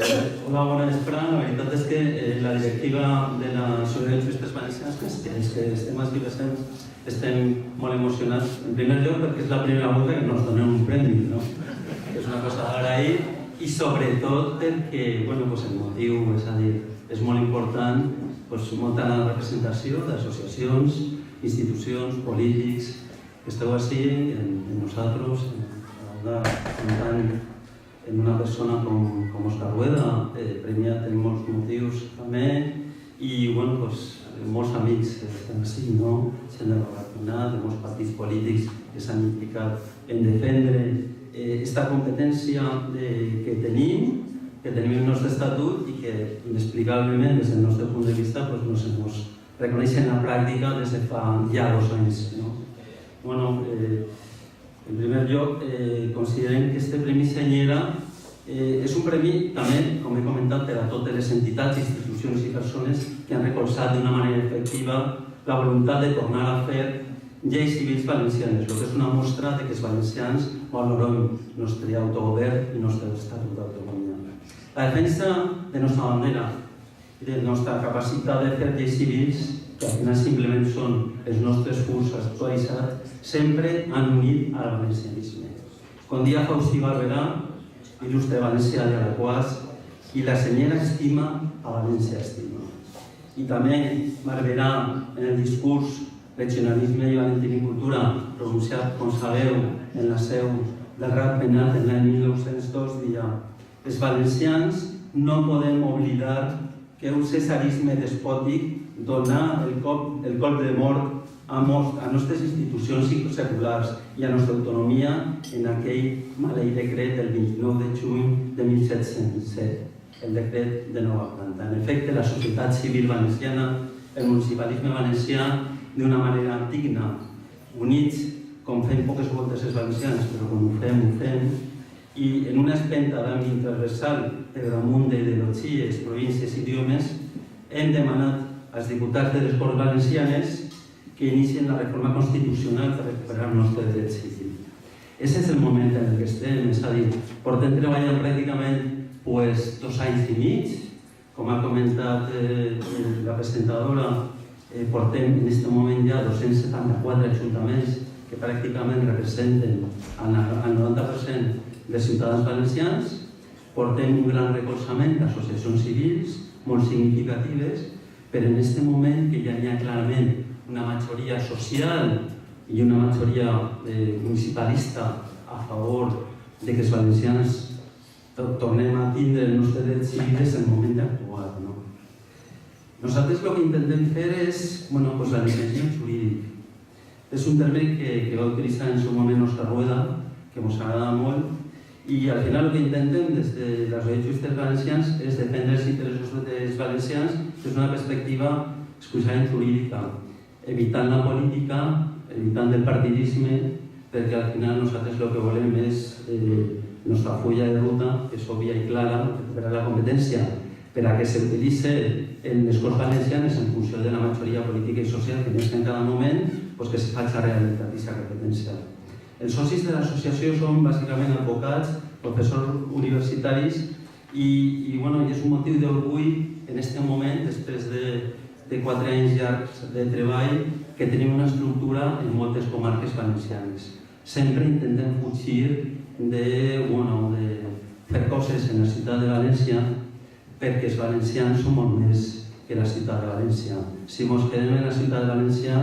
Hola, bona vesprada. La veritat és que la directiva de l'Associació de Juristes Valencians, que estem aquí presents, estem molt emocionats. En primer lloc, perquè és la primera volta que ens donem un premi, no? És una cosa d'agrair, i sobretot perquè el motiu, és a dir, és molt important molta representació d'associacions, institucions, polítics, que esteu així, en nosaltres, en una persona com Òscar Rueda, premiat en molts motius també, i molts amics que estem així, gent de la Barcelona, de molts partits polítics que s'han implicat en defendre aquesta competència que tenim el nostre estatut i que inexplicablement des del nostre punt de vista no se'ns reconeix en la pràctica des de fa ja 2 anys. En primer lloc, considerem que aquest Premi Senyera és un premi també, com he comentat, per a totes les entitats, institucions i persones que han recolzat d'una manera efectiva la voluntat de tornar a fer lleis civils valencianes, el que és una mostra que els valencians valorem el nostre autogovern i el nostre estatut d'autonomia. La defensa de la nostra bandera i de la nostra capacitat de fer lleis civils, que al final simplement són els nostres furs actualitzats, sempre han unit al valencianisme. Com dia Faustí Barberà, il·lustre valencià de Alaquàs, i la senyera estima, a València estima. I també Barberà, en el discurs Regionalisme i valentinicultura, pronunciat, com sabeu, en la seu del Rat Penat en l'any 1902, deia: els valencians no podem oblidar que un cesarisme despòtic donà el cop de mort a nostres institucions seculars i a nostra autonomia en aquell maleït decret del 29 de juny de 1707, el decret de nova planta. En efecte, la societat civil valenciana, el municipalisme valencià, d'una manera digna, units, com fem poques voltes els valencians, però quan ho fem, i en una espenta d'àmbit transversal per damunt d'ideologies, províncies i idiomes, hem demanat als diputats de les Corts Valencianes que inicien la reforma constitucional per recuperar el nostre dret civil. Aquest és el moment en què estem, és a dir, portem treballant pràcticament 2 anys i mig, com ha comentat la presentadora, portem en aquest moment ja 274 ajuntaments que pràcticament representen el 90% dels ciutadans valencians, portem un gran recolzament d'associacions civils molt significatives, però en aquest moment que ja hi ha clarament una majoria social i una majoria municipalista a favor de que els valencians tornem a tindre el nostre dret civil, és el moment d'actuar. Nosaltres el que intentem fer és la dimensió jurídica. És un terme que va utilitzar en el seu moment Òscar Rueda, que ens agrada molt, i al final el que intentem des de l'Associació de Juristes Valencians és defendre els interessos dels valencians des d'una perspectiva exclusivament jurídica, evitant la política, evitant el partidisme, perquè al final nosaltres el que volem és la nostra fulla de ruta, que és òbvia i clara, recuperar la competència per a que s'utilitzi en les Corts Valencianes en funció de la majoria política i social que tens en cada moment, que se faci realitat aquesta competència. Els socis de l'associació són bàsicament advocats, professors universitaris, i és un motiu d'orgull en aquest moment, després de 4 anys llargs de treball, que tenim una estructura en moltes comarques valencianes. Sempre intentem fugir de fer coses en la ciutat de València, perquè els valencians som molt més que la ciutat de València. Si ens quedem en la ciutat de València,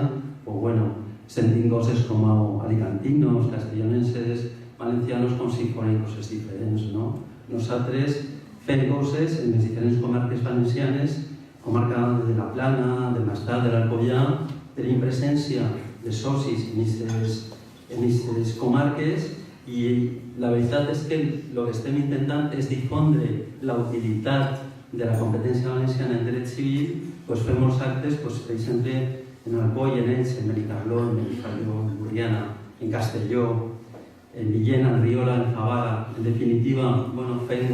sentim coses com alicantinos, castellonenses, valencianos, com si foren coses diferents. Nosaltres fem coses en les diferents comarques valencianes, comarca de la Plana, del Maestrat, de l'Alcoià, tenim presència de socis en aquestes comarques, i la veritat és que el que estem intentant és difondre la utilitat de la competència valenciana en dret civil. Fem molts actes, per exemple, en Alcoi, en Elx, en Benicarló, en Benicarló, en Borriana, en Castelló, en Villena, en Riola, en Favara. En definitiva, fem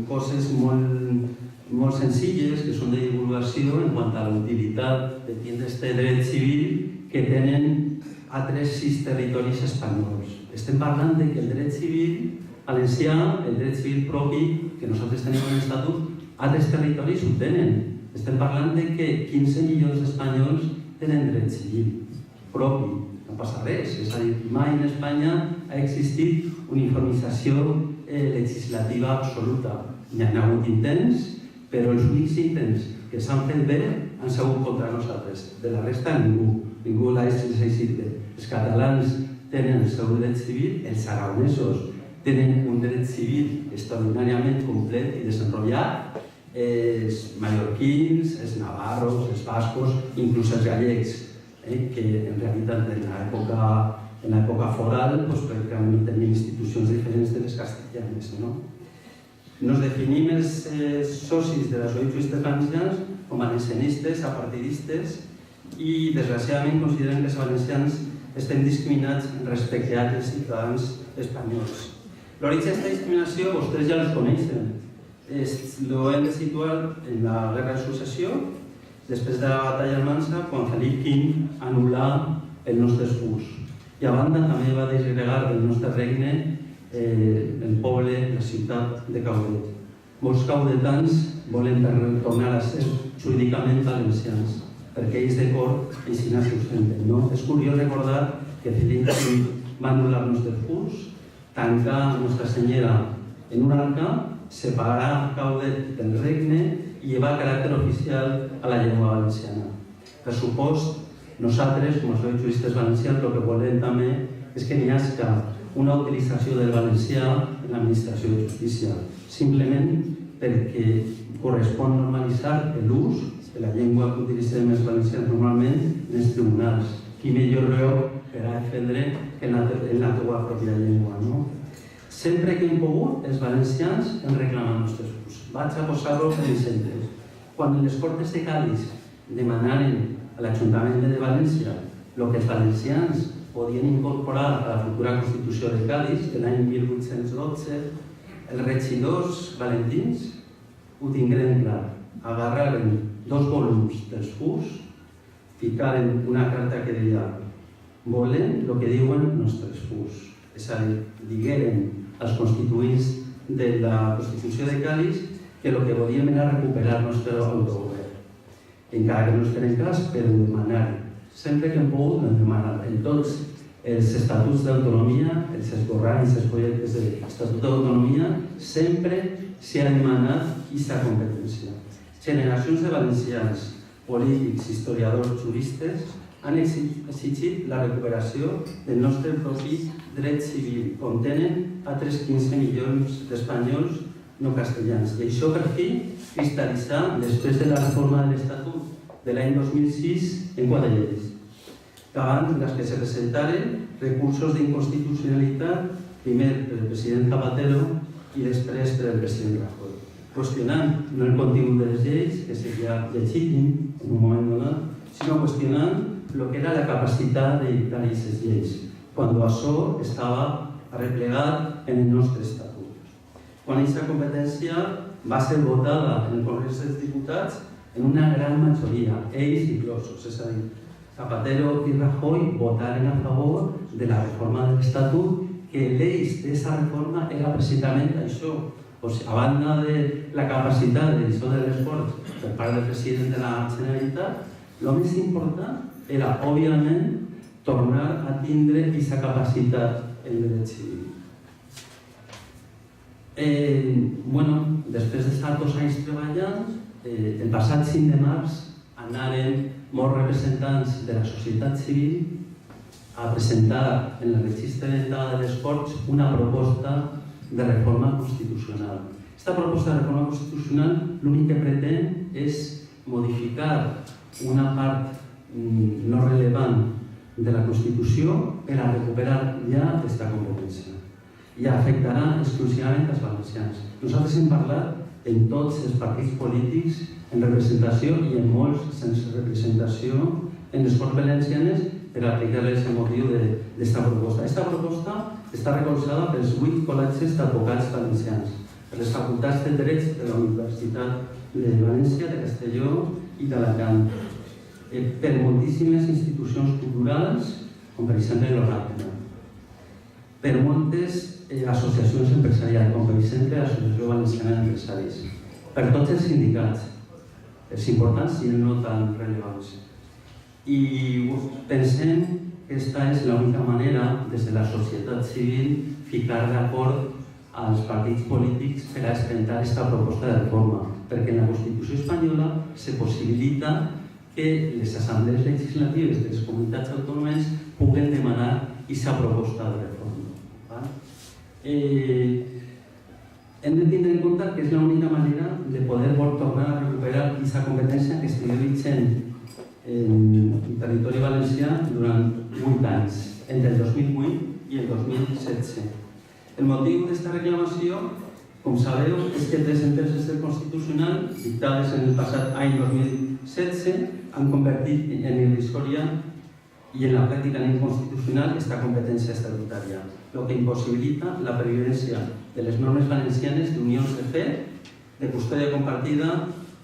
coses molt senzilles que són de divulgació en quant a la utilitat de tindre aquest dret civil que tenen altres 6 territoris espanyols. Estem parlant que el dret civil valencià, el dret civil propi que nosaltres tenim en l'Estatut, altres territoris ho tenen. Estem parlant de que 15 milions d'espanyols tenen dret civil propi. No passa res. És a dir, mai en Espanya ha existit uniformització legislativa absoluta. N'hi ha hagut intents, però els únics intents que s'han fet bé han sigut contra nosaltres. De la resta, ningú l'ha exercit bé. Els catalans tenen el seu dret civil, els aragonesos tenen un dret civil extraordinàriament complet i desenrotllat, els mallorquins, els navarros, els bascos, inclús els gallecs, que en realitat en l'època foral pràcticament tenim institucions diferents de les castellanes. Nos definim els socis de l'associació de juristes valencians com a valencianistes, apartidistes i desgraciadament considerem que els valencians estem discriminats respecte a altres ciutadans espanyols. L'origen d'aquesta discriminació vostès ja els coneixen. Lo hem de situar en la Guerra de Successió, després de la batalla almansa, quan Felip V anul·là el nostre fus. I a banda també va desgregar del nostre regne el poble, la ciutat de Caudet. Molts caudetans volen tornar a ser jurídicament valencians, perquè ells de cor així no s'ho senten. És curiós recordar que Felip V va anul·lar el nostre fus, tancar Nostra Senyera en un arca, separar Caudet del regne i llevar caràcter oficial a la llengua valenciana. Per supost, nosaltres, com a juristes valencians, el que volem també és que n'hi hagi una utilització del valencià en l'administració de justícia, simplement perquè correspon normalitzar l'ús de la llengua que utilitzem els valencians normalment en els tribunals. Qui millor lloc per a defendre en la teva pròpia llengua. Sempre que hem pogut, els valencians hem reclamat els nostres ús. Vaig a posar-ho en exemple. Quan les Cortes de Cádiz demanaren a l'Ajuntament de València el que els valencians podien incorporar a la futura Constitució de Cádiz de l'any 1812, els regidors valentins ho tingueren clar. Agarraren 2 volums dels fus, ficaren una carta que deia volem el que diuen nostres fus. És a dir, digueren als constituïts de la Constitució de Cádiz que el que volíem era recuperar el nostre autogovern. Encara que no es tenen cas, però demanar. Sempre que hem pogut, hem demanat. En tots els estatuts d'autonomia, els esborranys, els projectes de estatut d'autonomia, sempre s'ha demanat aquesta competència. Generacions de valencians, polítics, historiadors, juristes, han exigit la recuperació del nostre propi dret civil, com tenen altres 15 milions d'espanyols no castellans. I això per fi cristal·litzar després de la reforma de l'Estatut de l'any 2006 en 4 lleis. Davant les que se presentaren recursos d'inconstitucionalitat, primer per el president Zapatero i després per el president Rajoy, qüestionant no el contingut de les lleis, que seria legítim en un moment donat, sinó qüestionant el que era la capacitat de dictar aquestes lleis, quan això estava arreplegat en el nostre estatut. Quan aquesta competència va ser votada en el Congrés dels Diputats en una gran majoria, ells inclosos, és a dir, Zapatero i Rajoy votaren a favor de la reforma de l'Estatut, que l'eix d'aquesta reforma era precisament això. A banda de la capacitat de decisió de l'esforç per part del president de la Generalitat, el més important era, òbviament, tornar a tindre aquesta capacitat en dret civil. Després d'estar 2 anys treballant, el passat 5 de març anaren molts representants de la societat civil a presentar en el registre d'entrada de les Corts una proposta de reforma constitucional. Aquesta proposta de reforma constitucional l'únic que pretén és modificar una part no rellevant de la Constitució per a recuperar ja aquesta competència. I afectarà exclusivament als valencians. Nosaltres hem parlat en tots els partits polítics en representació i en molts sense representació en les Corts Valencianes per aplicar-les el motiu d'aquesta proposta. Aquesta proposta està recolzada pels 8 col·legis d'advocats valencians, per les facultats de Drets de la Universitat de València, de Castelló i d'Alacant, per moltíssimes institucions culturals, com per exemple l'Oracle. per moltes associacions empresarials, com per exemple l'Associació Valenciana d'Empresaris, per tots els sindicats, els importants i els no tan rellevants. I pensem que aquesta és l'única manera, des de la societat civil, ficar d'acord als partits polítics per a presentar aquesta proposta de reforma, perquè en la Constitució espanyola se possibilita que les assemblees legislatives de les comunitats autònomes puguen demanar aquesta proposta de reforma. Hem de tindre en compte que és l'única manera de poder tornar a recuperar aquesta competència que estigui vigent en el territori valencià durant 8 anys, entre el 2008 i el 2016. El motiu d'aquesta reclamació, com sabeu, és que 3 sentències del Constitucional, dictades en el passat any 2016, han convertit en irrisòria i en la pràctica inconstitucional aquesta competència estatutària, el que impossibilita la pervivència de les normes valencianes d'unions de fe, de custòdia compartida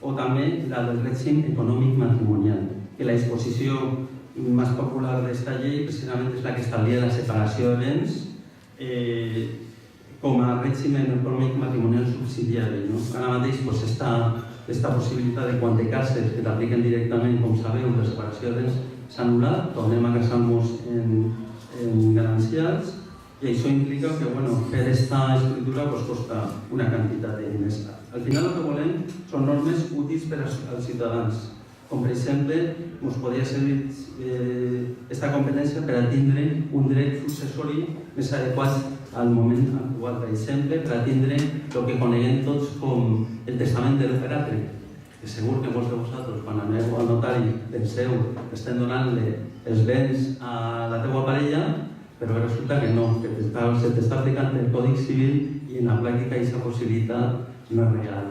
o també la del règim econòmic matrimonial, que la disposició més popular d'aquesta llei precisament és la que establia la separació de béns com a règim econòmic matrimonial subsidiari. Ara mateix aquesta possibilitat de quanticar-se que t'apliquen directament, com sabeu, la separació de béns s'ha anul·lat, tornem a casar-nos en ganancials i això implica que fer aquesta escritura costa una quantitat de diners. Al final el que volem són normes útils per als ciutadans, com per exemple ens podria servir aquesta competència per a tindre un dret successori més adequat al moment actual, per exemple, per a tindre el que coneguem tots com el testament de l'operacle, que segur que molts de vosaltres, quan aneu al notari, penseu que estem donant-li els béns a la teua parella, però resulta que no, que se t'està aplicant el Codi Civil i en la pràctica aquesta possibilitat no és real.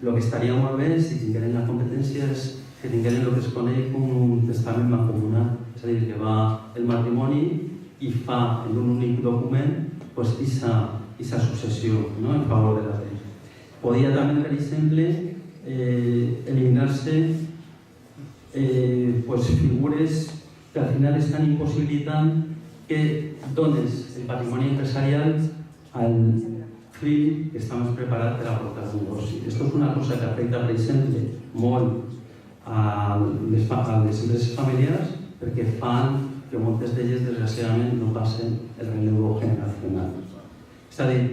El que estaria molt bé, si tingueren la competència, és que tingueren el que es coneix com un testament mancomunat, és a dir, que va el matrimoni i fa en un únic document aquesta successió en favor de la fe. Podria també, per exemple, eliminar-se figures que al final estan impossibilitant que dones el patrimoni empresarial al fill que està més preparat per aportar un negoci. Això és una cosa que afecta, per exemple, molt a les empreses familiars perquè fan que moltes d'elles, desgraciadament, no passen el relevo generacional. És a dir,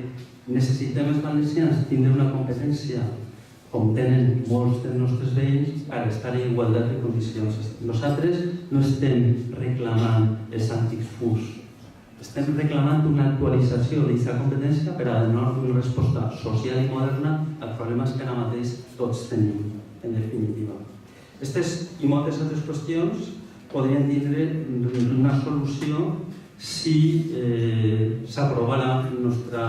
necessitem els valencians tindre una competència com tenen molts dels nostres veïns per estar en igualtat de condicions. Nosaltres no estem reclamant els antics furs, estem reclamant una actualització d'aquesta competència per a donar una resposta social i moderna als problemes que ara mateix tots tenim, en definitiva. Aquestes i moltes altres qüestions podrien tindre una solució si s'aprovara la nostra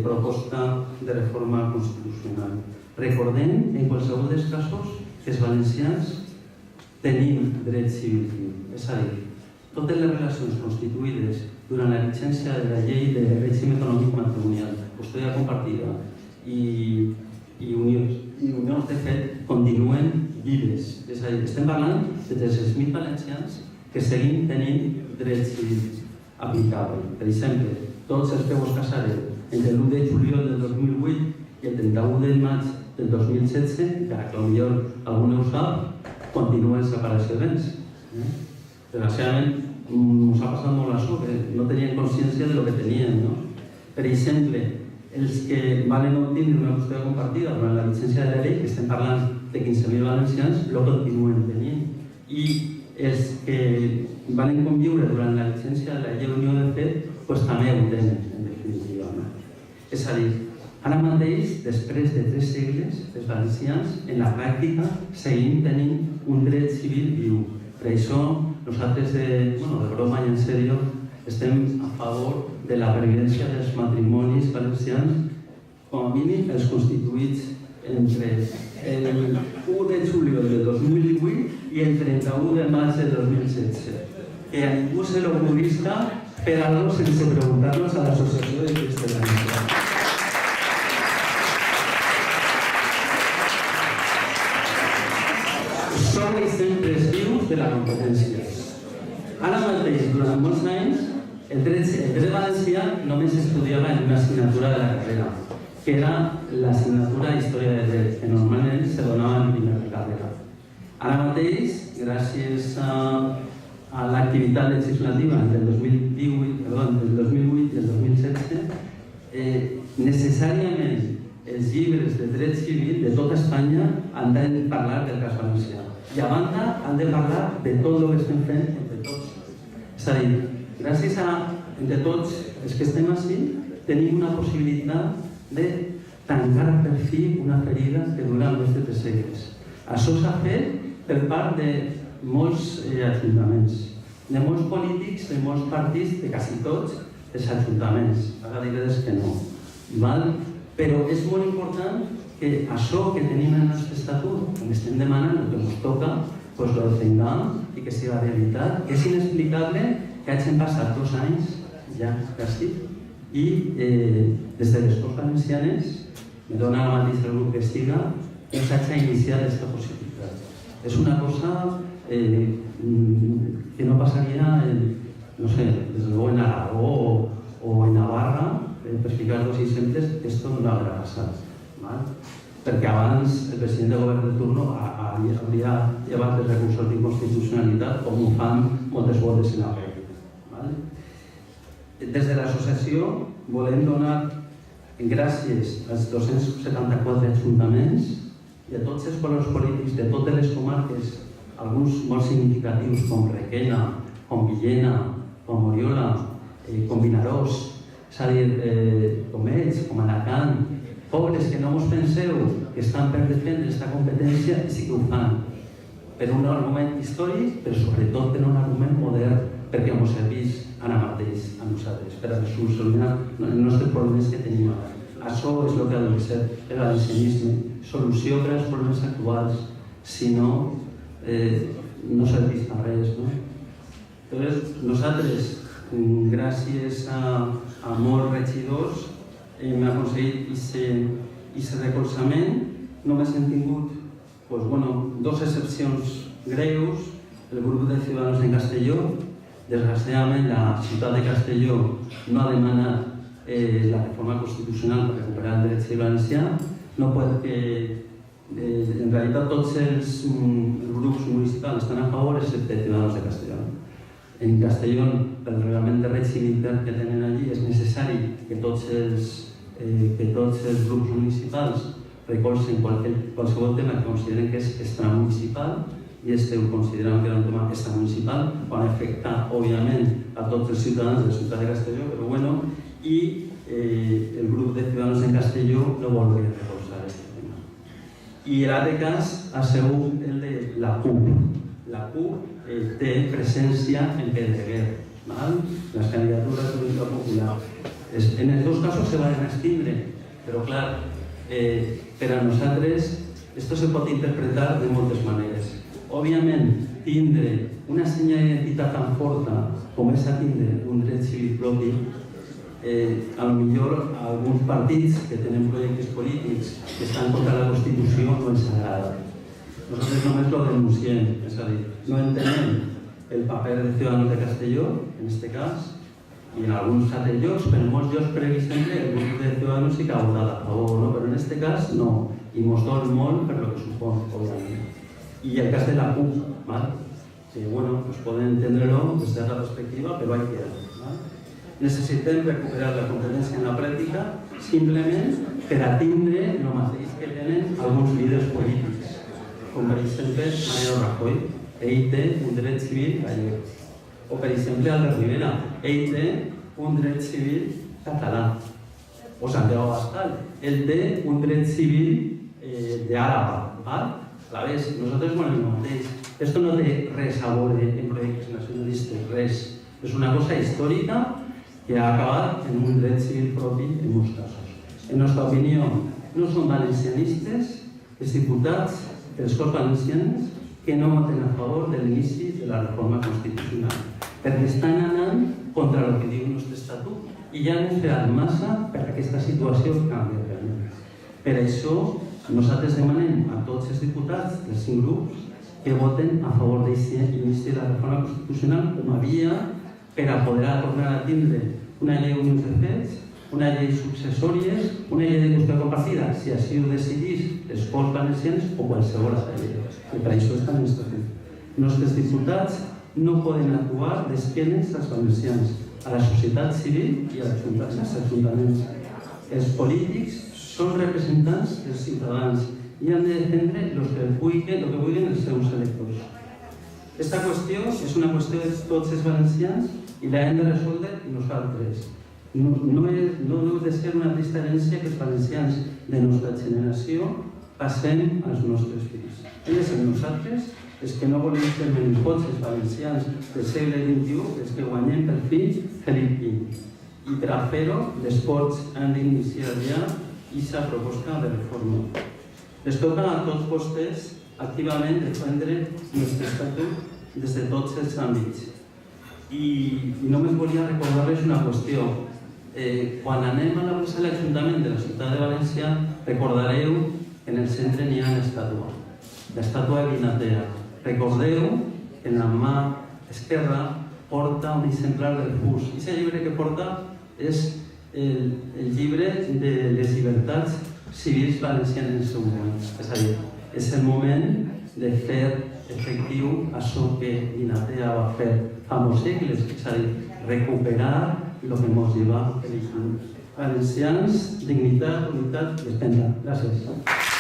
proposta de reforma constitucional. Recordem, en qualsevol dels casos, que els valencians tenim dret civil, és a dir, totes les relacions constituïdes durant la vigència de la llei de règim econòmic matrimonial, custòdia compartida i unions de fet continuen vives. És a dir, estem parlant de 300.000 valencians que seguim tenint dret civil aplicable. Per exemple, tots els que vos casareu entre l'1 de juliol del 2008 i el 31 de maig del 2016, que potser algú no ho sap, continua en separació de béns. Desgraciadament, ens ha passat molt això, que no tenien consciència de lo que tenien. Per exemple, els que van obtenir una custòdia compartida durant la vigència de la llei, que estem parlant de 15.000 valencians, lo continuen tenint. I els que van conviure durant la vigència de la llei d'unió de fet, també ho tenen, en definitiva. És a dir, ara mateix, després de 3 segles, els valencians, en la pràctica, seguim tenint un dret civil viu. Per això, nosaltres, de broma i en sèrio, estem a favor de la pervivència dels matrimonis valencians, com a mínim els constituïts entre el 1 de juliol del 2018 i el 31 de maig del 2016. Que a ningú se l'ocorrisca per algo sense preguntar-nos a l'associació de cristians. Són exemples vius de la competència. Ara mateix, durant molts anys, El dret valencià només s'estudiava en una assignatura de la carrera, que era l'assignatura Història de Dret, que normalment se donava en primera carrera. Ara mateix, gràcies a l'activitat legislativa entre el 2008 i el 2016, necessàriament els llibres de dret civil de tota Espanya han de parlar del cas valencià. I a banda han de parlar de tot el que estem fent entre tots. És a dir, gràcies a entre tots els que estem així, tenim una possibilitat de tancar per fi una ferida que dura més de 3 segles. Això s'ha fet per part de molts ajuntaments, de molts polítics, de molts partits, de quasi tots els ajuntaments. Ara diré que no. Però és molt important que això que tenim en el nostre estatut, que estem demanant, el que ens toca, ho defengam i que sigui realitat. És inexplicable que hagin passat 2 anys ja quasi i des de les Corts Valencianes, me dona la mateixa el grup que siga, no s'hagi iniciat aquesta possibilitat. És una cosa que no passaria, no sé, des de en Aragó o en Navarra, per ficar 2 exemples, esto no haurà passat. Perquè abans el president del govern de turno hauria llevat els recursos d'inconstitucionalitat com ho fan moltes voltes en la prèctica. Des de l'associació volem donar gràcies als 274 ajuntaments i a tots els colors polítics de totes les comarques, alguns molt significatius com Requena, com Villena, com Oriola, com Vinaròs, és a dir, com ells, com Alacant, pobles que no us penseu que estan per defendre aquesta competència i sí que ho fan. Per un argument històric, però sobretot per un argument modern, perquè ens serveix ara mateix a nosaltres, per a solucionar els nostres problemes que tenim ara. Això és el que ha de ser el valencianisme, solució per als problemes actuals, si no, no serveix per res. Llavors, nosaltres, gràcies a molts regidors, hem aconseguit aquest recolzament. Només hem tingut 2 excepcions greus. El grup de Ciudadanos en Castelló, desgraciadament la ciutat de Castelló no ha demanat la reforma constitucional per recuperar el dret civil valencià. No pot que, en realitat, tots els grups municipals estan a favor, excepte Ciudadanos de Castelló. En Castelló, pel reglament de règim intern que tenen allí, és necessari que tots els grups municipals recolzen qualsevol tema que consideren que és extramunicipal, i ho considerem que era un tema extramunicipal, quan afecta, òbviament, a tots els ciutadans de la ciutat de Castelló, però bueno, i el grup de Ciudadanos en Castelló no vol recolzar aquest tema. I l'altre cas ha sigut el de la CUP. La CUP té presència en Pedreguer, les candidatures d'Unitat Popular. En els 2 casos se van extindre, però clar, per a nosaltres esto se pot interpretar de moltes maneres. Òbviament, tindre una senya d'identitat tan forta com és a tindre un dret civil propi, a lo millor a alguns partits que tenen projectes polítics que estan contra la Constitució no ens agrada. Nosaltres només lo denunciem, és a dir, no entenem el paper de Ciudadanos de Castelló, en aquest cas, i en alguns altres llocs, però en molts llocs, per exemple, el grup de Ciudadanos sí que ha votat a favor, però en aquest cas no, i ens dol molt per lo que supon, òbviament. I el cas de la CUP, que, poden entendre-lo des de la perspectiva, però ahí queda. Necessitem recuperar la competència en la pràctica, simplement per atendre el mateix que tenen alguns líders polítics, com per exemple Mariano Rajoy. Ell té un dret civil gallec. O per exemple Albert Rivera. Ell té un dret civil català. O Santiago Abascal. Ell té un dret civil d'Àraba. Nosaltres volem el mateix. Esto no té res a veure en projectes nacionalistes, res. És una cosa històrica que ha acabat en un dret civil propi en molts casos. En nostra opinió, no són valencianistes els diputats dels Corts Valencians que no voten a favor de l'inici de la reforma constitucional, perquè estan anant contra el que diu el nostre estatut i ja hem fet massa per aquesta situació canvi realment. Per això, nosaltres demanem a tots els diputats dels 5 grups que voten a favor d'aquest inici de la reforma constitucional com a via per a poder tornar a tindre una llei d'unions de fets, una llei successòries, una llei de qüestió compartida, si així ho decidís les Corts Valencianes o qualsevol altra llei. I per això és tan institut. Els nostres diputats no poden actuar d'esquenes als valencians, a la societat civil i als ajuntaments. Els polítics són representants dels ciutadans i han de defendre el que vulguin els seus electors. Aquesta qüestió és una qüestió de tots els valencians i l'hem de resoldre nosaltres. No heu de ser una trista herència que els valencians de nostra generació passem als nostres fills. Ells som nosaltres, els que no volem ser menipots, els valencians del segle XXI, els que guanyem per fi Felip V. I per a fer-ho, les Corts han d'iniciar ja aquesta proposta de reforma. Les toca a tots vostès activament defendre el nostre estatut des de tots els àmbits. I només volia recordar-les una qüestió. Quan anem a la plaça de l'Ajuntament de la ciutat de València, recordareu que en el centre n'hi ha l'estàtua de Guinatea. Recordeu que en la mà esquerra porta un exemplar del Fus. I aquest llibre que porta és el llibre de les llibertats civils valencianes en el seu moment. És a dir, és el moment de fer efectiu això que Guinatea va fer fa molts segles, és a dir, recuperar el que ens lleva el valencians, dignitat, unitat i espenta. Gràcies.